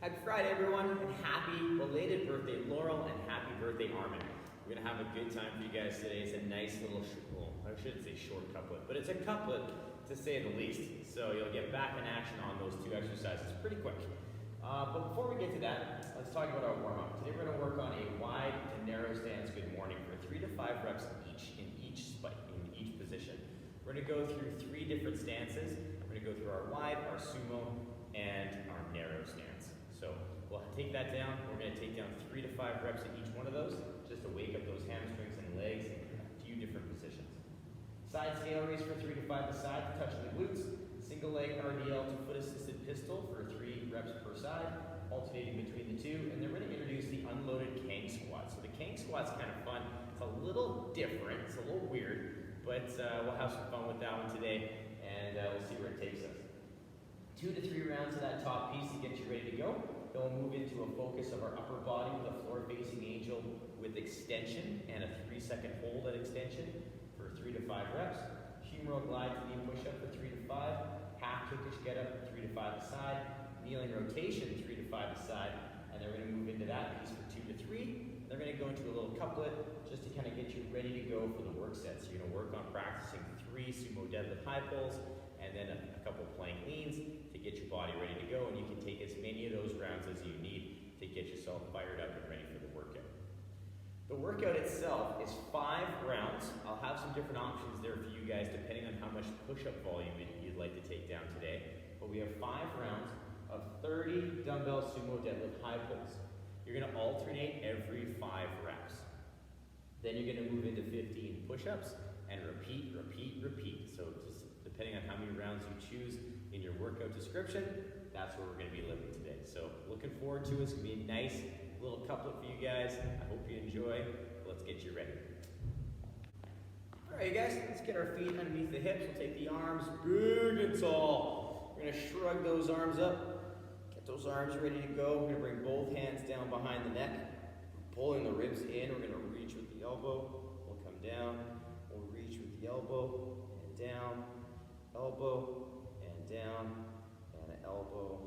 Happy Friday, everyone, and happy belated birthday, Laurel, and happy birthday, Armin. We're going to have a good time for you guys today. It's a nice little, well, I shouldn't say short couplet, but it's a couplet to say the least. So you'll get back in action on those two exercises pretty quick. But before we get to that, let's talk about our warm-up. Today we're going to work on a wide to narrow stance good morning for 3 to 5 reps in each spike, in each position. We're going to go through 3 different stances. We're going to go through our wide, our sumo, and our narrow stance. So we'll take that down. We're going to take down 3 to 5 reps in each one of those, just to wake up those hamstrings and legs in a few different positions. Side scale raise for 3 to 5 aside, touching the glutes. Single leg RDL to foot assisted pistol for 3 reps per side, alternating between the two. And then we're going to introduce the unloaded Kang Squat. So the Kang Squat's kind of fun. It's a little different. It's a little weird, but we'll have some fun with that one today, and we'll see where it takes us. 2 to 3 rounds of that top piece to get you ready to go. Then we'll move into a focus of our upper body with a floor-facing angel with extension and a 3-second hold at extension for 3 to 5 reps. Humeral glide to knee push-up for 3 to 5. Half kickish get up 3 to 5 aside. Kneeling rotation 3 to 5 aside. And then we're going to move into that piece for 2 to 3. They're going to go into a little couplet just to kind of get you ready to go for the work sets. You're going to work on practicing 3 sumo deadlift high pulls and then a couple plank leans to get your body ready to go, and you can take as many of those rounds as you need to get yourself fired up and ready for the workout. The workout itself is 5 rounds. I'll have some different options there for you guys depending on how much push-up volume you'd like to take down today. But we have 5 rounds of 30 dumbbell sumo deadlift high pulls. You're going to alternate every 5 reps. Then you're going to move into 15 push-ups and repeat, repeat, repeat. So just depending on how many rounds you choose in your workout description, that's where we're going to be living today. So looking forward to it. It's going to be a nice little couplet for you guys. I hope you enjoy. Let's get you ready. All right, you guys, let's get our feet underneath the hips. We'll take the arms big and tall. We're going to shrug those arms up. Get those arms ready to go. We're going to bring both hands down behind the neck. Pulling the ribs in. We're going to reach with the elbow. We'll come down. We'll reach with the elbow and down. Elbow and down. And elbow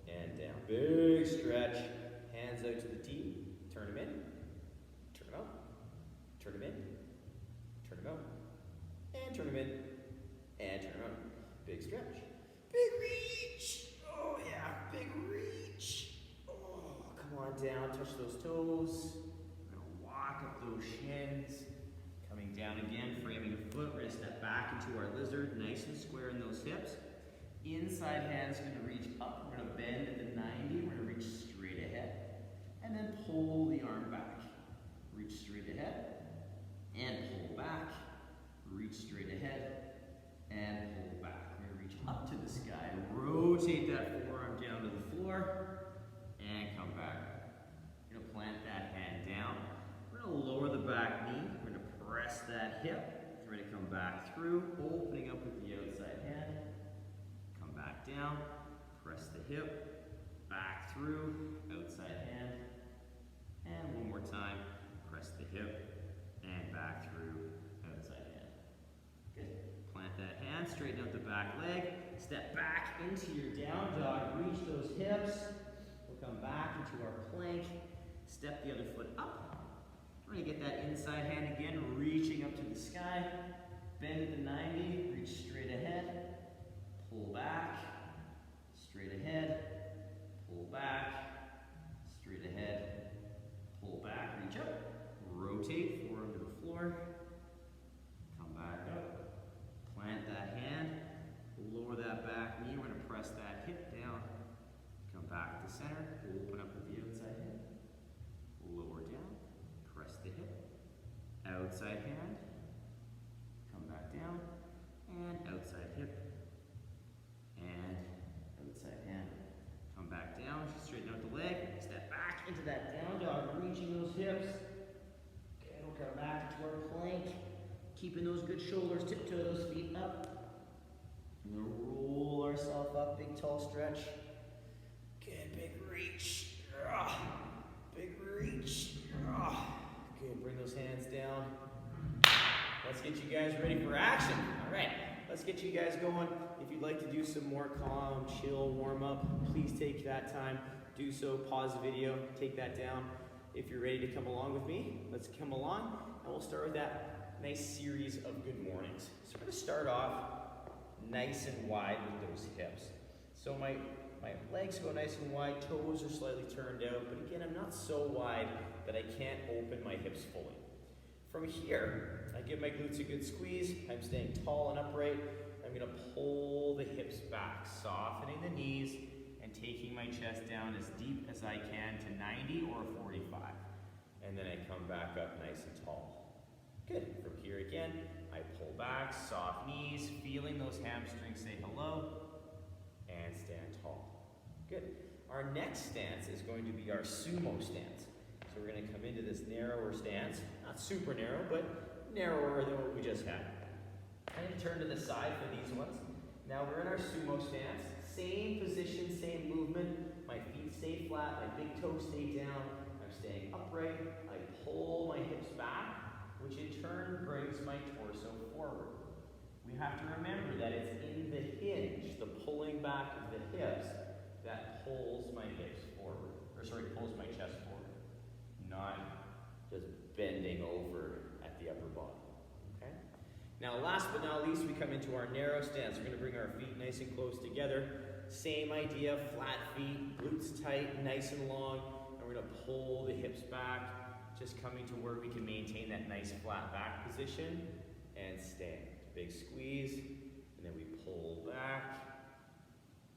and down. Big stretch. Hands out to the T. Turn them in. Turn them out. Turn them in. Turn them out. And turn them in. And turn them out. Big stretch. Big reach. Oh yeah. Big reach. Oh, come on down. Touch those toes. We're going to walk up those shins. Coming down again. Framing a foot. We're going to step back into our lizard. Nice and square in those hips. Inside hand's going to reach up. We're going to bend at the 90. We're going to reach straight ahead. And then pull the arm back. Reach straight ahead. And pull back. Reach straight ahead. And pull back. We're going to reach up to the sky. Rotate that forearm down to the floor. And come back. We're going to plant that hand down. We're going to lower the back knee. We're going to press that hip. We're going to come back through. Opening up with the outside hand. Come back down. Press the hip. Back through. Outside hand. And one more time, press the hip and back through, outside hand. Good. Plant that hand, straighten out the back leg, step back into your down dog, reach those hips. We'll come back into our plank, step the other foot up. We're going to get that inside hand again, reaching up to the sky. Bend at the 90, reach straight ahead, pull back, straight ahead, pull back, straight ahead. Pull back, reach up, rotate, forearm to the floor, come back up, plant that hand, lower that back knee, we're going to press that hip down, come back to center, open up with the outside hand, lower down, press the hip, outside hand, come back down, and outside hip, and outside hand. Come back down, straighten out the leg, step back into that down dog, reaching those hips. Okay, we'll come back into our plank, keeping those good shoulders, tiptoe those feet up. And then roll ourselves up, big tall stretch. Good, big reach. Big reach. Good, bring those hands down. Let's get you guys ready for action. All right, let's get you guys going. If you'd like to do some more calm, chill warm-up, please take that time. do so, pause the video, take that down. If you're ready to come along with me, let's come along, and we'll start with that nice series of good mornings. So we're gonna start off nice and wide with those hips. So my legs go nice and wide, toes are slightly turned out, but again, I'm not so wide that I can't open my hips fully. From here, I give my glutes a good squeeze. I'm staying tall and upright. I'm gonna pull the hips back, softening the knees and taking my chest down as deep as I can to 90 or 45. And then I come back up nice and tall. Good. From here again, I pull back, soft knees, feeling those hamstrings say hello, and stand tall. Good. Our next stance is going to be our Sumo Stance. So we're going to come into this narrower stance, not super narrow, but narrower than what we just had. I'm going to turn to the side for these ones. Now we're in our Sumo Stance. Same position, same movement. My feet stay flat, my big toes stay down. I'm staying upright. I pull my hips back, which in turn brings my torso forward. We have to remember that it's in the hinge, the pulling back of the hips, that pulls my hips forward. Pulls my chest forward. Not just bending over at the upper body. Okay? Now last but not least, we come into our narrow stance. We're going to bring our feet nice and close together. Same idea, flat feet, glutes tight, nice and long. And we're going to pull the hips back, just coming to where we can maintain that nice flat back position and stand. Big squeeze, and then we pull back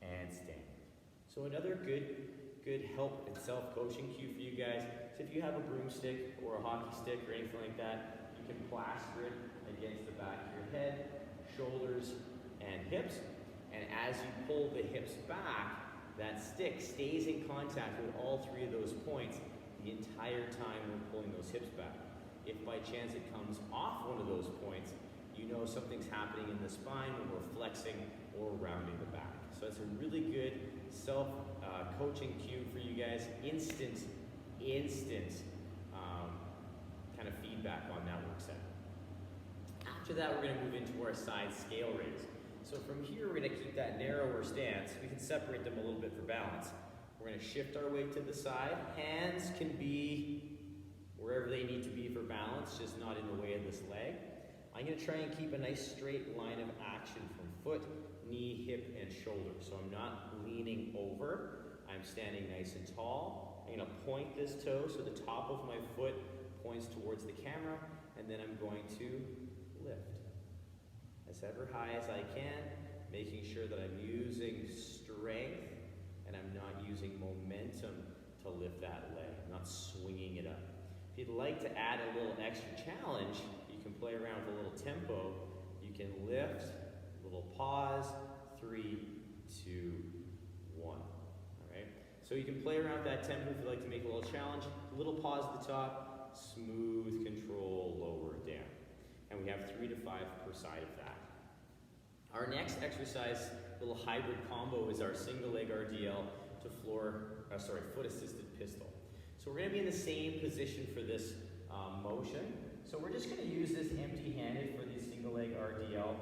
and stand. So another good help and self-coaching cue for you guys. So if you have a broomstick or a hockey stick or anything like that, you can plaster it against the back of your head, shoulders, and hips. And as you pull the hips back, that stick stays in contact with all three of those points the entire time we're pulling those hips back. If by chance it comes off one of those points, you know something's happening in the spine when we're flexing or rounding the back. So it's a really good self-coaching cue for you guys. Instant kind of feedback on that work set. After that, we're going to move into our side scale raise. So from here, we're going to keep that narrower stance. We can separate them a little bit for balance. We're going to shift our weight to the side. Hands can be wherever they need to be for balance, just not in the way of this leg. I'm going to try and keep a nice straight line of action from foot, knee, hip, and shoulder. So I'm not leaning over. I'm standing nice and tall. I'm going to point this toe so the top of my foot points towards the camera, and then I'm going to lift as ever high as I can, making sure that I'm using strength and I'm not using momentum to lift that leg. I'm not swinging it up. If you'd like to add a little extra challenge, you can play around with a little tempo. You can lift, a little pause, 3, 2, 1. All right? So you can play around with that tempo if you'd like to make a little challenge. A little pause at the top, smooth control, lower it down. And we have 3 to 5 per side of that. Our next exercise, little hybrid combo, is our single leg RDL to foot assisted pistol. So we're going to be in the same position for this motion. So we're just going to use this empty-handed for the single leg RDL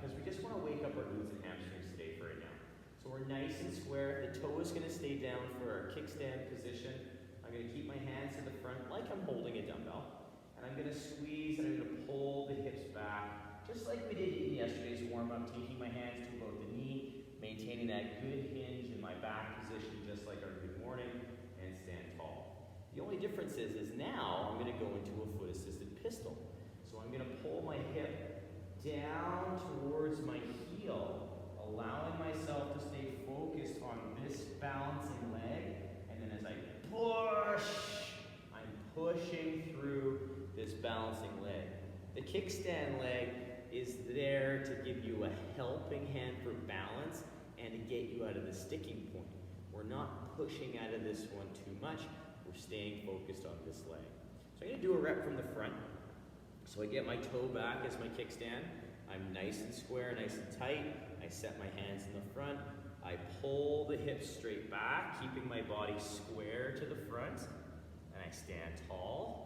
because we just want to wake up our glutes and hamstrings today for right now. So we're nice and square. The toe is going to stay down for our kickstand position. I'm going to keep my hands to the front like I'm holding a dumbbell. And I'm going to squeeze and I'm going to pull the hips back, just like we did in yesterday's warm-up, taking my hands to about the knee, maintaining that good hinge in my back position, just like our good morning, and stand tall. The only difference is now I'm going to go into a foot-assisted pistol. So I'm going to pull my hip down towards my heel, allowing myself to stay focused on this balancing leg, and then as I push, I'm pushing through this balancing leg. The kickstand leg is there to give you a helping hand for balance and to get you out of the sticking point. We're not pushing out of this one too much. We're staying focused on this leg. So I'm going to do a rep from the front. So I get my toe back as my kickstand. I'm nice and square, nice and tight. I set my hands in the front. I pull the hips straight back, keeping my body square to the front. And I stand tall.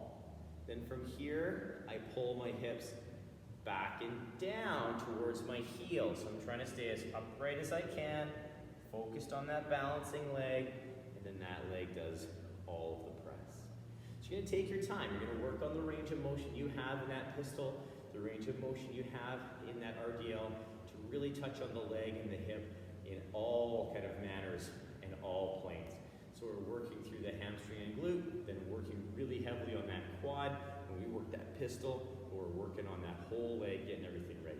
Then from here, I pull my hips back and down towards my heel. So I'm trying to stay as upright as I can, focused on that balancing leg, and then that you're going to take your time. You're going to work on the range of motion you have in that pistol, the range of motion you have in that RDL to really touch on the leg and the hip in all kind of manners and all planes. So we're working through the hamstring and glute, then working really heavily on that quad. When we work that pistol, we're working on that whole leg, getting everything ready.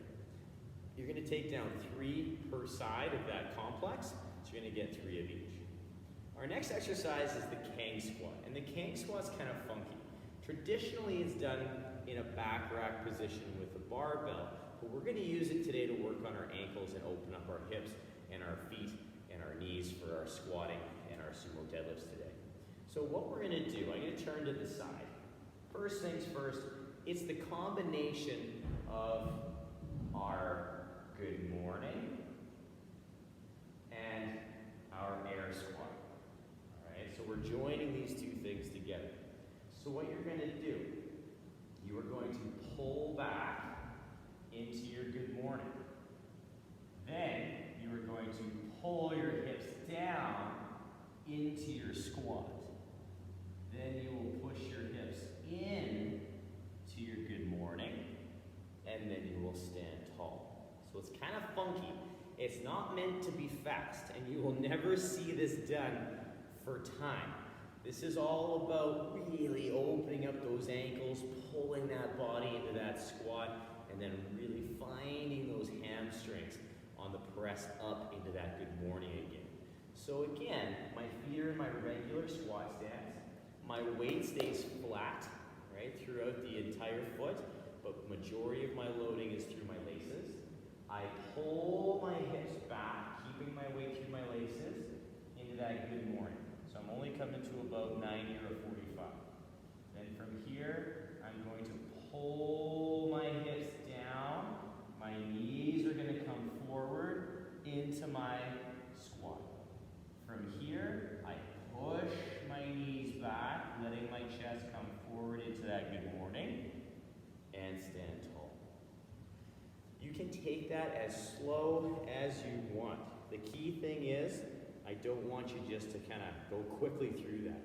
You're going to take down 3 per side of that complex, so you're going to get 3 of each. Our next exercise is the Kang Squat, and the Kang Squat's kind of funky. Traditionally, it's done in a back rack position with a barbell, but we're going to use it today to work on our ankles and open up our hips and our feet and our knees for our squatting and our sumo deadlifts today. So what we're going to do, I'm going to turn to the side. First things first, it's the combination of our good morning and our air squat. All right, so we're joining these 2 things together. So what you're going to do, you are going to pull back into your good morning. Then you are going to pull your hips down into your squat. Then you will push your hips in to your good morning, and then you will stand tall. So it's kind of funky. It's not meant to be fast, and you will never see this done for time. This is all about really opening up those ankles, pulling that body into that squat, and then really finding those hamstrings on the press up into that good morning again. So again, my feet are in my regular squat stance. My weight stays flat, right, throughout the entire foot, but majority of my loading is through my laces. I pull my hips back, keeping my weight through my laces into that good morning. So I'm only coming to about 90 or 45. Then from here, I'm going to pull my hips down. My knees are going to come forward into my squat. From here, I push my knees back, letting my chest come forward into that good morning, and stand tall. You can take that as slow as you want. The key thing is, I don't want you just to kind of go quickly through that.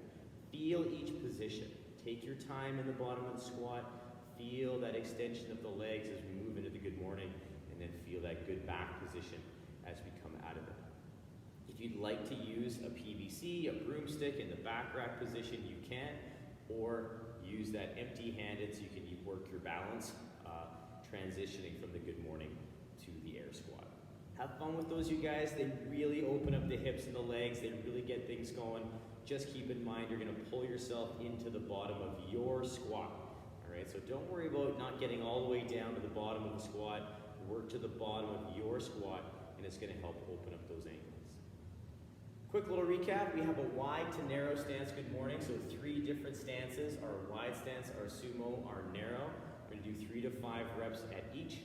Feel each position. Take your time in the bottom of the squat. Feel that extension of the legs as we move into the good morning, and then feel that good back position as we come out of it. If you'd like to use a PVC, a broomstick in the back rack position, you can, or use that empty-handed so you can work your balance, transitioning from the good morning to the air squat. Have fun with those, you guys. They really open up the hips and the legs. They really get things going. Just keep in mind you're going to pull yourself into the bottom of your squat. All right, so don't worry about not getting all the way down to the bottom of the squat. Work to the bottom of your squat, and it's going to help open up those ankles. Quick little recap. We have a wide to narrow stance good morning, so 3 different stances. Our wide stance, our sumo, our narrow. We're going to do 3 to 5 reps at each.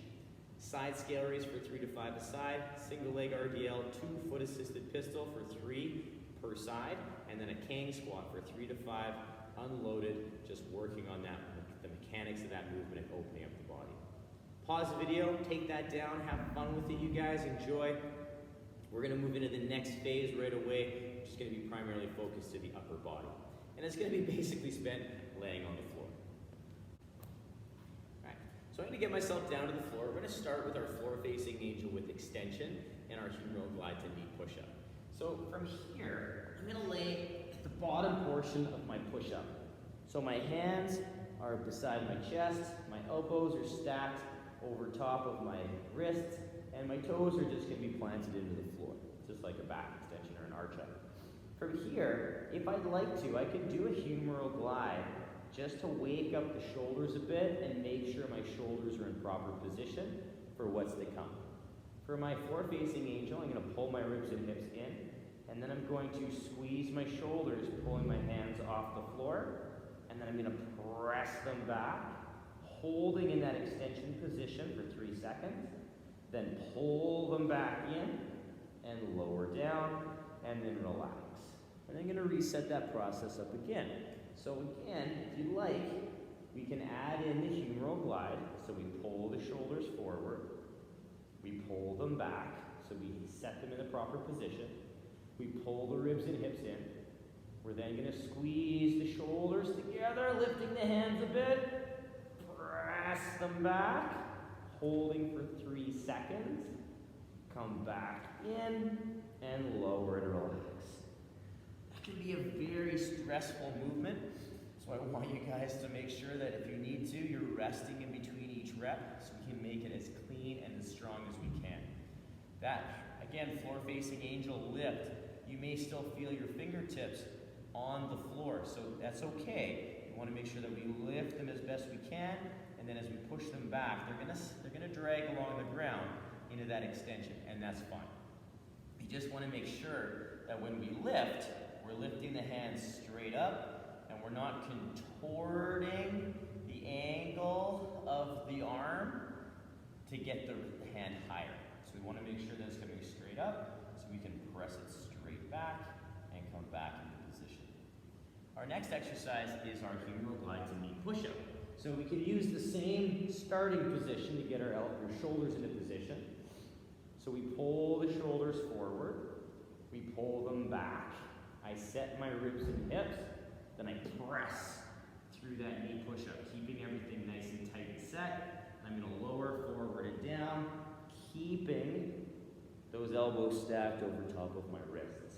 Side scale raise for 3 to 5 a side. Single leg RDL, 2 foot assisted pistol for 3 per side. And then a Kang squat for 3 to 5 unloaded, just working on that, the mechanics of that movement and opening up the body. Pause the video, take that down, have fun with it, you guys, enjoy. We're going to move into the next phase right away, which is going to be primarily focused to the upper body. And it's going to be basically spent laying on the floor. All right, so I'm going to get myself down to the floor. We're going to start with our floor-facing angel with extension and our humeral glide to knee push-up. So from here, I'm going to lay at the bottom portion of my push-up. So my hands are beside my chest, my elbows are stacked over top of my wrists, and my toes are just going to be planted into the floor, just like a back extension or an arch up. From here, if I'd like to, I could do a humeral glide just to wake up the shoulders a bit and make sure my shoulders are in proper position for what's to come. For my floor-facing angel, I'm going to pull my ribs and hips in, and then I'm going to squeeze my shoulders, pulling my hands off the floor, and then I'm going to press them back, holding in that extension position for 3 seconds, then pull them back in and lower down, and then relax. And I'm going to reset that process up again. So again, if you like, we can add in the humeral glide. So we pull the shoulders forward, we pull them back, so we set them in the proper position. We pull the ribs and hips in, We're then going to squeeze the shoulders together, lifting the hands a bit. Press them back, holding for 3 seconds. Come back in and lower and relax. That can be a very stressful movement, so I want you guys to make sure that if you need to, you're resting in between each rep so we can make it as clean and as strong as we can. That, again, floor-facing angel lift. You may still feel your fingertips on the floor, so that's okay. You want to make sure that we lift them as best we can, and then as we push them back, they're gonna drag along the ground into that extension, and that's fine. You just want to make sure that when we lift, we're lifting the hands straight up, and we're not contorting the angle of the arm to get the hand higher. So we want to make sure that it's coming straight up, so we can press it straight back and come back into position. Our next exercise is our humeral glide to knee push-up. So we can use the same starting position to get our shoulders into position. So we pull the shoulders forward, we pull them back. I set my ribs and hips, then I press through that knee push-up, keeping everything nice and tight and set. I'm going to lower forward and down, keeping those elbows stacked over top of my wrists.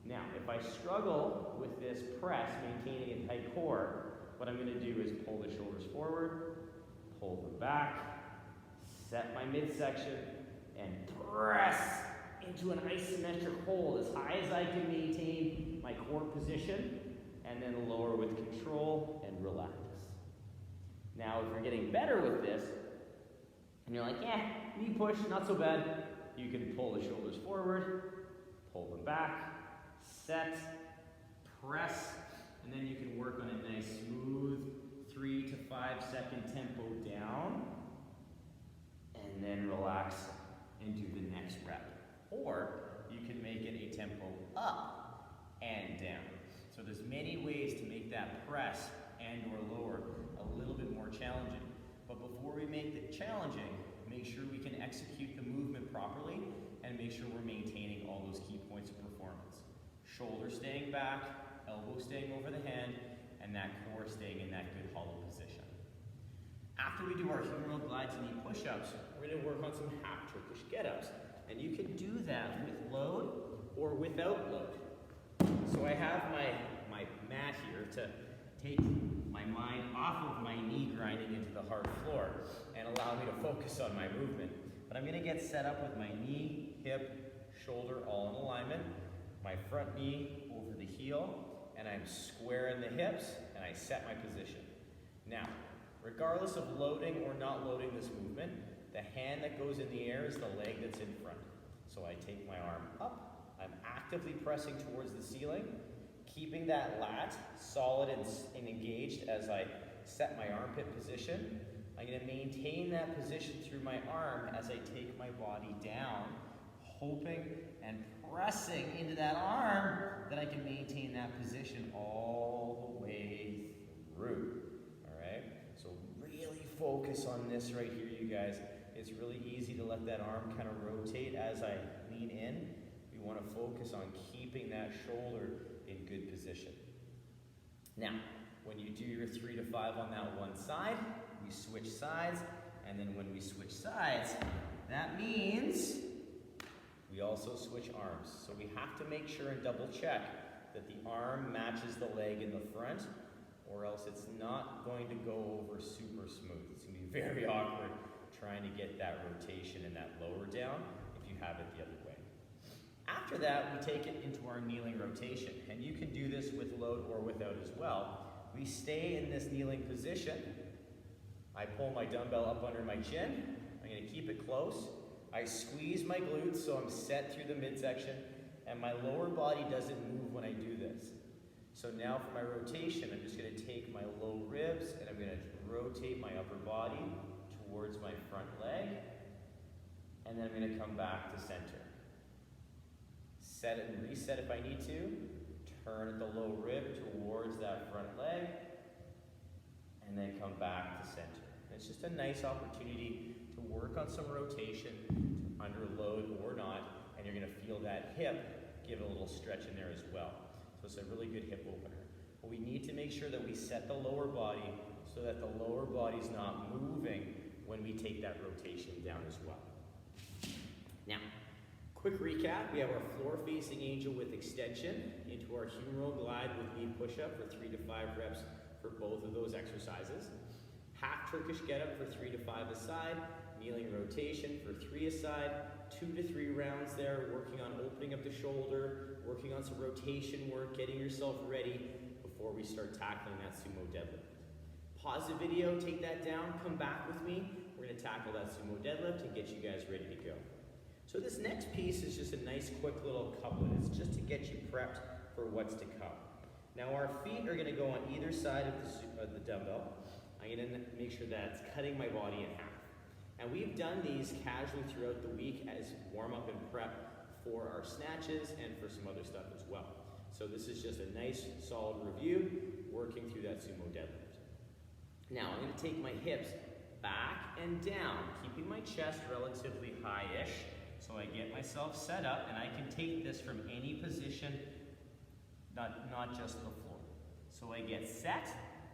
Now, if I struggle with this press, maintaining a tight core, what I'm going to do is pull the shoulders forward, pull them back, set my midsection, and press into an isometric hold as high as I can maintain my core position, and then lower with control and relax. Now, if you're getting better with this, and you're like, knee push, not so bad, you can pull the shoulders forward, pull them back, set, press, and then you can work on a nice smooth 3 to 5 second tempo down, and then relax and do the next rep. Or you can make it a tempo up and down. So there's many ways to make that press and or lower a little bit more challenging. But before we make it challenging, make sure we can execute the movement properly and make sure we're maintaining all those key points of performance. Shoulder staying back, elbow staying over the hand, and that core staying in that good hollow position. After we do our humeral glide to knee push-ups, we're going to work on some half Turkish get-ups. And you can do that with load or without load. So I have my mat here to take my mind off of my knee grinding into the hard floor and allow me to focus on my movement. But I'm going to get set up with my knee, hip, shoulder all in alignment, my front knee over the heel, and I'm square in the hips, and I set my position. Now, regardless of loading or not loading this movement, the hand that goes in the air is the leg that's in front. So I take my arm up, I'm actively pressing towards the ceiling, keeping that lat solid and engaged as I set my armpit position. I'm going to maintain that position through my arm as I take my body down, hoping and pressing into that arm that I can maintain that position all the way through. All right? So really focus on this right here, you guys. It's really easy to let that arm kind of rotate as I lean in. We want to focus on keeping that shoulder in good position. Now, when you do your 3 to 5 on that one side, we switch sides, and then when we switch sides, that means we also switch arms. So we have to make sure and double check that the arm matches the leg in the front, or else it's not going to go over super smooth. It's going to be very awkward trying to get that rotation and that lower down if you have it the other way. After that, we take it into our kneeling rotation, and you can do this with load or without as well. We stay in this kneeling position. I pull my dumbbell up under my chin. I'm going to keep it close. I squeeze my glutes so I'm set through the midsection, and my lower body doesn't move when I do this. So now for my rotation, I'm just going to take my low ribs and I'm going to rotate my upper body towards my front leg, and then I'm going to come back to center. Set it and reset if I need to. Turn the low rib towards that front leg, and then come back to center. It's just a nice opportunity to work on some rotation, under load or not, and you're going to feel that hip give it a little stretch in there as well. So it's a really good hip opener. But we need to make sure that we set the lower body so that the lower body's not moving when we take that rotation down as well. Now, quick recap, we have our floor-facing angel with extension into our humeral glide with knee push-up for 3 to 5 reps for both of those exercises. Half Turkish get-up for 3 to 5 a side, kneeling rotation for 3 a side, 2 to 3 rounds there, working on opening up the shoulder, working on some rotation work, getting yourself ready before we start tackling that sumo deadlift. Pause the video, take that down, come back with me. We're gonna tackle that sumo deadlift and get you guys ready to go. So this next piece is just a nice quick little couplet. It's just to get you prepped for what's to come. Now our feet are gonna go on either side of the dumbbell. I'm gonna make sure that it's cutting my body in half. And we've done these casually throughout the week as warm up and prep for our snatches and for some other stuff as well. So this is just a nice solid review working through that sumo deadlift. Now I'm gonna take my hips back and down, keeping my chest relatively high-ish. So I get myself set up and I can take this from any position, not just the floor. So I get set,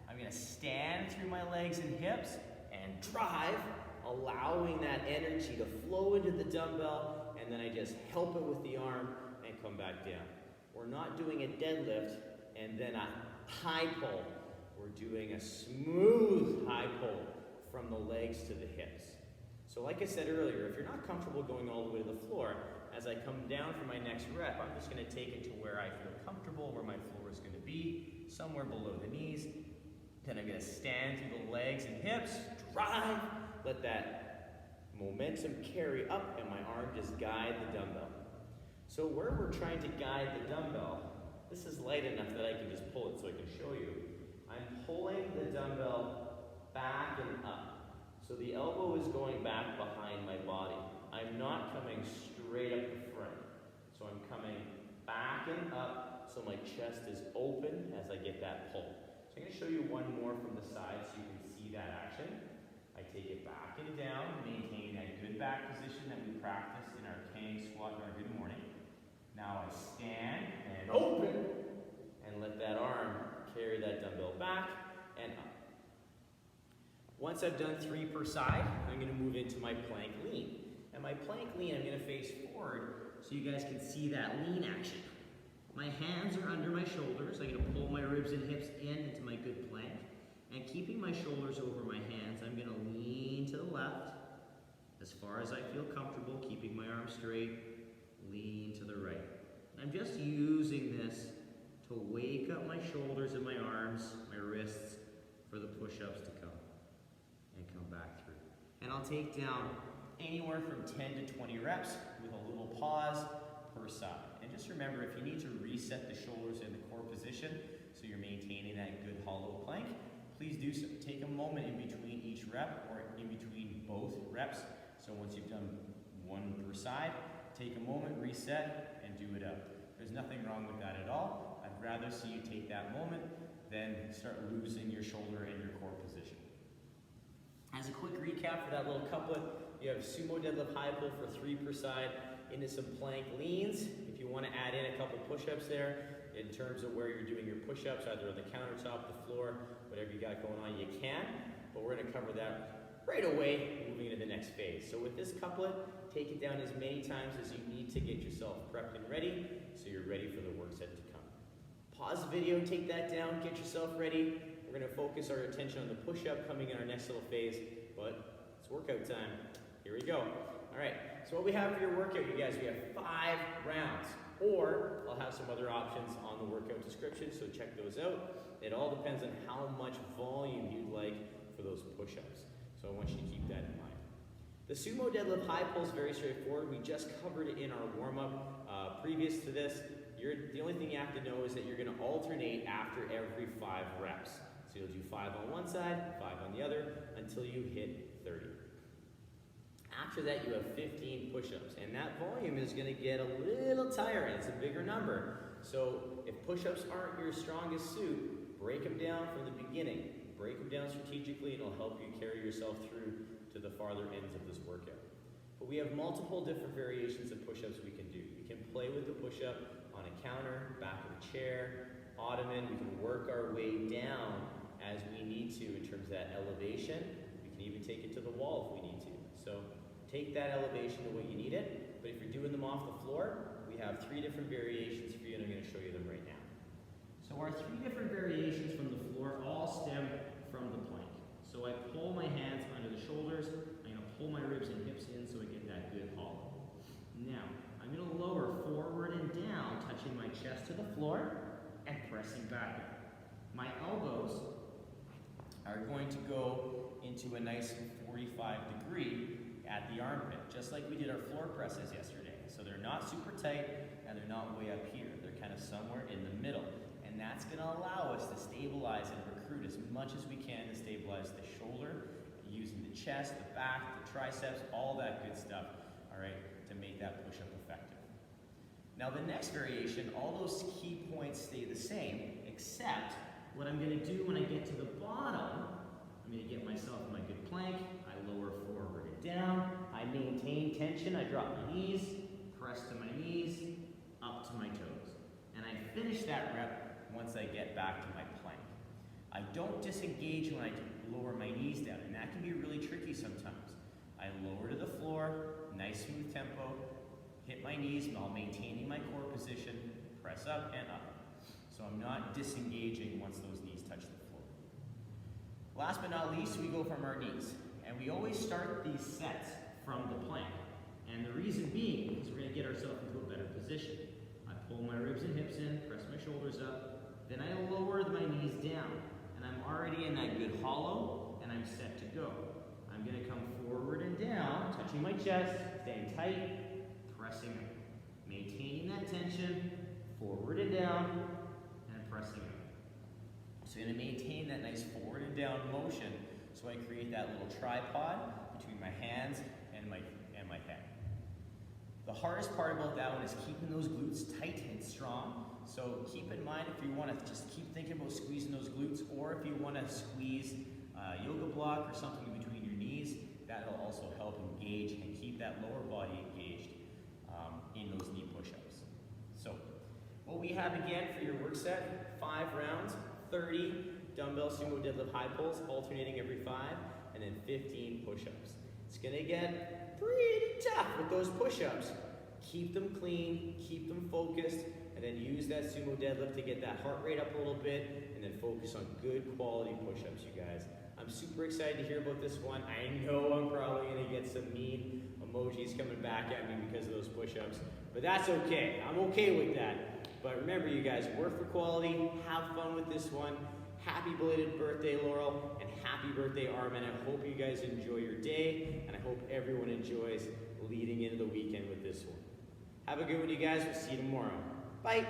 I'm gonna stand through my legs and hips and drive, allowing that energy to flow into the dumbbell, and then I just help it with the arm and come back down. We're not doing a deadlift and then a high pull. We're doing a smooth high pull from the legs to the hips. So like I said earlier, if you're not comfortable going all the way to the floor, as I come down for my next rep, I'm just gonna take it to where I feel comfortable, where my floor is gonna be, somewhere below the knees. Then I'm gonna stand through the legs and hips, drive, let that momentum carry up, and my arm just guide the dumbbell. So where we're trying to guide the dumbbell, this is light enough that I can just pull it so I can show you. I'm pulling the dumbbell back and up. So the elbow is going back behind my body. I'm not coming straight up the front. So I'm coming back and up so my chest is open as I get that pull. So I'm gonna show you one more from the side so you can see that action. I take it back and down, maintaining that good back position that we practiced in our Kang Squat and our good morning. Now I stand and open and let that arm carry that dumbbell back and up. Once I've done 3 per side, I'm gonna move into my plank lean. And my plank lean, I'm gonna face forward so you guys can see that lean action. My hands are under my shoulders. I'm gonna pull my ribs and hips into my good plank. And keeping my shoulders over my hands, I'm gonna lean to the left as far as I feel comfortable, keeping my arms straight, lean to the right. I'm just using this to wake up my shoulders and my arms, my wrists, for the push-ups to come. And come back through. And I'll take down anywhere from 10 to 20 reps with a little pause per side. And just remember, if you need to reset the shoulders in the core position so you're maintaining that good hollow plank, please do so. Take a moment in between each rep or in between both reps. So once you've done 1 per side, take a moment, reset, and do it up. There's nothing wrong with that at all. I'd rather see you take that moment than start losing your shoulder and your core position. As a quick recap for that little couplet, you have sumo deadlift high pull for 3 per side into some plank leans. If you want to add in a couple push-ups there, in terms of where you're doing your push-ups, either on the countertop, the floor, whatever you got going on, you can. But we're going to cover that right away, moving into the next phase. So with this couplet, take it down as many times as you need to get yourself prepped and ready, so you're ready for the work set to come. Pause the video, take that down, get yourself ready. We're going to focus our attention on the push-up coming in our next little phase, but it's workout time. Here we go. All right, so what we have for your workout, you guys, we have 5 rounds, or I'll have some other options on the workout description, so check those out. It all depends on how much volume you'd like for those push-ups, so I want you to keep that in mind. The sumo deadlift high pull is very straightforward. We just covered it in our warm-up previous to this. The only thing you have to know is that you're going to alternate after every 5 reps. So you'll do 5 on one side, 5 on the other, until you hit 30. After that, you have 15 push-ups, and that volume is going to get a little tiring. It's a bigger number. So if push-ups aren't your strongest suit, break them down from the beginning. Break them down strategically, and it'll help you carry yourself through to the farther ends of this workout. But we have multiple different variations of push-ups we can do. We can play with the push-up on a counter, back of a chair, ottoman. We can work our way down as we need to in terms of that elevation. We can even take it to the wall if we need to. So take that elevation to what you need it, but if you're doing them off the floor, we have 3 different variations for you, and I'm going to show you them right now. So our 3 different variations from the floor all stem from the plank. So I pull my hands under the shoulders, I'm going to pull my ribs and hips in so I get that good hollow. Now, I'm going to lower forward and down, touching my chest to the floor and pressing back up. My elbows are going to go into a nice 45-degree at the armpit, just like we did our floor presses yesterday. So they're not super tight and they're not way up here. They're kind of somewhere in the middle. And that's going to allow us to stabilize and recruit as much as we can to stabilize the shoulder, using the chest, the back, the triceps, all that good stuff, all right, to make that push-up effective. Now the next variation, all those key points stay the same, except what I'm going to do when I get to the bottom, I'm going to get myself in my good plank, I lower forward and down, I maintain tension, I drop my knees, press to my knees, up to my toes. And I finish that rep once I get back to my plank. I don't disengage when I lower my knees down, and that can be really tricky sometimes. I lower to the floor, nice smooth tempo, hit my knees while maintaining my core position, press up and up. So I'm not disengaging once those knees touch the floor. Last but not least, we go from our knees. And we always start these sets from the plank. And the reason being is we're going to get ourselves into a better position. I pull my ribs and hips in, press my shoulders up, then I lower my knees down. And I'm already in that good hollow, and I'm set to go. I'm going to come forward and down, touching my chest, staying tight, pressing up. Maintaining that tension, forward and down, and pressing up. So I'm going to maintain that nice forward and down motion, so I create that little tripod between my hands and my head. The hardest part about that one is keeping those glutes tight and strong. So keep in mind if you want to just keep thinking about squeezing those glutes, or if you want to squeeze a yoga block or something in between your knees, that'll also help engage and keep that lower body engaged in those knee push-ups. So what we have again for your work set, 5 rounds, 30 dumbbell sumo deadlift high pulls, alternating every 5, and then 15 push-ups. It's gonna get pretty tough with those push-ups. Keep them clean, keep them focused, and then use that sumo deadlift to get that heart rate up a little bit, and then focus on good quality push-ups, you guys. I'm super excited to hear about this one. I know I'm probably gonna get some mean emojis coming back at me because of those push-ups, but that's okay. I'm okay with that. But remember, you guys, work for quality, have fun with this one. Happy belated birthday, Laurel, and happy birthday, Armin. I hope you guys enjoy your day, and I hope everyone enjoys leading into the weekend with this one. Have a good one, you guys. We'll see you tomorrow. Bye.